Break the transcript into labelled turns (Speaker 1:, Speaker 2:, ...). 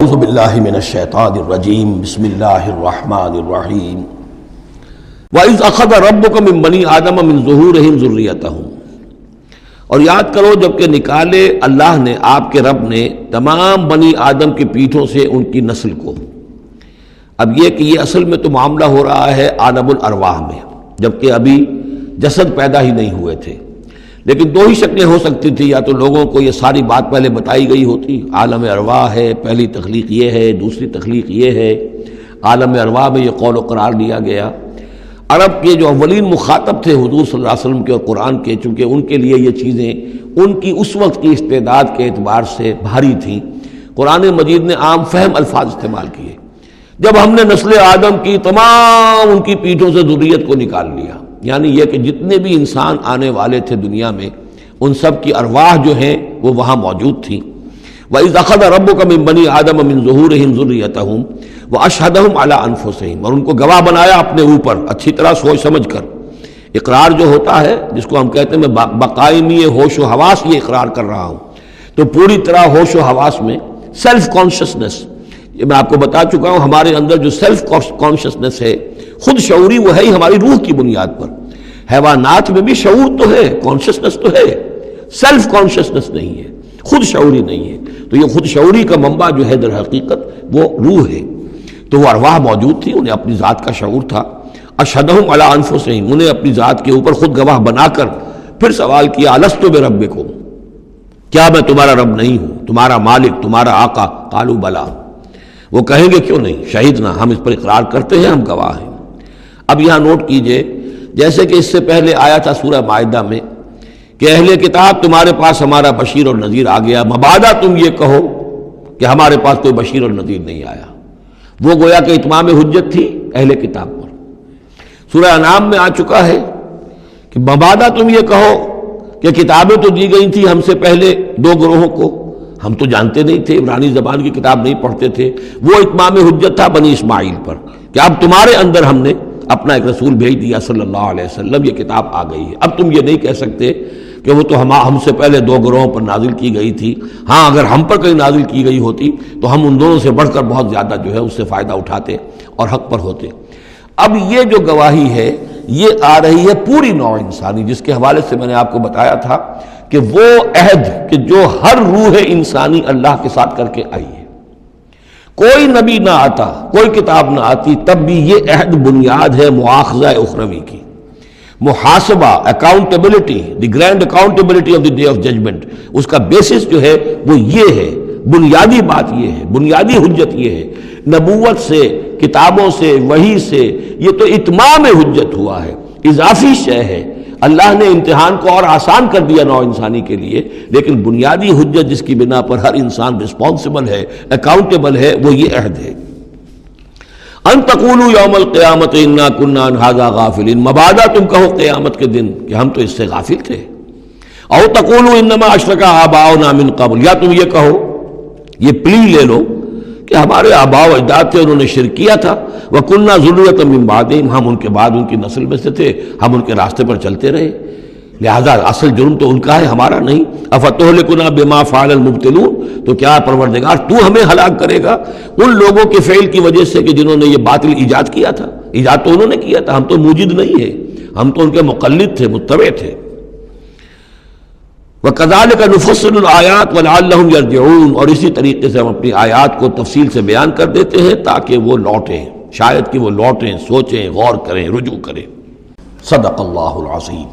Speaker 1: اعوذ باللہ من الشیطان الرجیم بسم اللہ الرحمن الرحیم وَإِذْ أَخَذَ رَبُّكَ مِن بَنِي آدَمَ مِن ظُهُورِهِمْ ذُرِّيَّتَهُمْ، اور یاد کرو جب کہ نکالے اللہ نے، آپ کے رب نے، تمام بنی آدم کی پیٹھوں سے ان کی نسل کو۔ اب یہ کہ یہ اصل میں تو معاملہ ہو رہا ہے عالم الارواح میں، جبکہ ابھی جسد پیدا ہی نہیں ہوئے تھے، لیکن دو ہی شکلیں ہو سکتی تھی، یا تو لوگوں کو یہ ساری بات پہلے بتائی گئی ہوتی، عالم ارواح ہے، پہلی تخلیق یہ ہے، دوسری تخلیق یہ ہے، عالم ارواح میں یہ قول و قرار دیا گیا۔ عرب کے جو اولین مخاطب تھے حضور صلی اللہ علیہ وسلم کے اور قرآن کے، چونکہ ان کے لیے یہ چیزیں ان کی اس وقت کی استعداد کے اعتبار سے بھاری تھیں، قرآن مجید نے عام فہم الفاظ استعمال کیے۔ جب ہم نے نسل آدم کی تمام ان کی پیٹھوں سے ذریت کو نکال لیا، یعنی یہ کہ جتنے بھی انسان آنے والے تھے دنیا میں، ان سب کی ارواح جو ہیں وہ وہاں موجود تھیں۔ وَإِذْ أَخَذَ رَبُّكَ مِن بَنِي آدَمَ مِن ظُهُورِهِمْ ذُرِّيَّتَهُمْ وَأَشْهَدَهُمْ عَلَىٰ أَنفُسِهِمْ، اور ان کو گواہ بنایا اپنے اوپر، اچھی طرح سوچ سمجھ کر۔ اقرار جو ہوتا ہے، جس کو ہم کہتے ہیں میں بقائمی ہوش و حواس یہ اقرار کر رہا ہوں، تو پوری طرح ہوش و حواس میں سیلف کانشسنس، یہ میں آپ کو بتا چکا ہوں، ہمارے اندر جو سیلف کانشسنس ہے، خود شعوری، وہ ہے ہی ہماری روح کی بنیاد پر۔ حیوانات میں بھی شعور تو ہے، کانشسنس تو ہے، سیلف کانشسنس نہیں ہے، خود شعوری نہیں ہے۔ تو یہ خود شعوری کا منبع جو ہے در حقیقت وہ روح ہے۔ تو وہ ارواح موجود تھی، انہیں اپنی ذات کا شعور تھا۔ اشہدہم علی انفسہم، انہیں اپنی ذات کے اوپر خود گواہ بنا کر پھر سوال کیا، الست بربکم، کیا میں تمہارا رب نہیں ہوں، تمہارا مالک، تمہارا آقا؟ قالوا بلا، وہ کہیں گے کیوں نہیں، شہیدنا، ہم اس پر اقرار کرتے ہیں، ہم گواہ ہیں۔ اب یہاں نوٹ کیجئے، جیسے کہ اس سے پہلے آیا تھا سورہ مائدہ میں کہ اہل کتاب تمہارے پاس ہمارا بشیر اور نذیر آ گیا، مبادا تم یہ کہو کہ ہمارے پاس کوئی بشیر اور نذیر نہیں آیا۔ وہ گویا کہ اتمام حجت تھی اہل کتاب پر۔ سورہ انعام میں آ چکا ہے کہ مبادا تم یہ کہو کہ کتابیں تو دی گئی تھی ہم سے پہلے دو گروہوں کو، ہم تو جانتے نہیں تھے، عبرانی زبان کی کتاب نہیں پڑھتے تھے، وہ اتمام حجت تھا بنی اسماعیل پر کہ اب تمہارے اندر ہم نے اپنا ایک رسول بھیج دیا صلی اللہ علیہ وسلم، یہ کتاب آ گئی ہے۔ اب تم یہ نہیں کہہ سکتے کہ وہ تو ہم سے پہلے دو گروہوں پر نازل کی گئی تھی، ہاں اگر ہم پر کہیں نازل کی گئی ہوتی تو ہم ان دونوں سے بڑھ کر بہت زیادہ جو ہے اس سے فائدہ اٹھاتے اور حق پر ہوتے۔ اب یہ جو گواہی ہے یہ آ رہی ہے پوری نوع انسانی، جس کے حوالے سے میں نے آپ کو بتایا تھا کہ وہ عہد کہ جو ہر روح انسانی اللہ کے ساتھ کر کے آئی ہے، کوئی نبی نہ آتا، کوئی کتاب نہ آتی، تب بھی یہ عہد بنیاد ہے مؤاخذہ اخروی کی، محاسبہ، accountability, the grand accountability of the day of judgment, اس کا بیسس جو ہے وہ یہ ہے، بنیادی بات یہ ہے، بنیادی حجت یہ ہے۔ نبوت سے، کتابوں سے، وحی سے یہ تو اتمام حجت ہوا ہے، اضافی شے ہے۔ اللہ نے امتحان کو اور آسان کر دیا نوع انسانی کے لیے، لیکن بنیادی حجت جس کی بنا پر ہر انسان رسپانسبل ہے، اکاؤنٹیبل ہے، وہ یہ عہد ہے۔ ان تقولوا یوم القیامت انا کنا عن ھذا غافلین، مبادا تم کہو قیامت کے دن کہ ہم تو اس سے غافل تھے۔ او تقولوا انما اشرک آباؤنا من قبل، یا تم یہ کہو، یہ پلی لے لو کہ ہمارے آباء و اجداد تھے، انہوں نے شرک کیا تھا، وَكُنَّا ذُرِّيَّةً مِّن بَعْدِهِمْ، ہم ان کے بعد ان کی نسل میں سے تھے، ہم ان کے راستے پر چلتے رہے، لہذا اصل جرم تو ان کا ہے، ہمارا نہیں۔ أَفَتُهْلِكُنَا بِمَا فَعَلَ الْمُبْطِلُونَ، تو کیا پروردگار تو ہمیں ہلاک کرے گا ان لوگوں کے فعل کی وجہ سے کہ جنہوں نے یہ باطل ایجاد کیا تھا؟ ایجاد تو انہوں نے کیا تھا، ہم تو موجد نہیں ہیں، ہم تو ان کے مقلد تھے، متبع تھے۔ وَكَذَلِكَ نُفَصِّلُ الْآيَاتِ وَلَعَلَّهُمْ يَرْجِعُونَ، اور اسی طریقے سے ہم اپنی آیات کو تفصیل سے بیان کر دیتے ہیں تاکہ وہ لوٹیں، شاید کہ وہ لوٹیں، سوچیں، غور کریں، رجوع کریں۔ صدق اللہ العظیم۔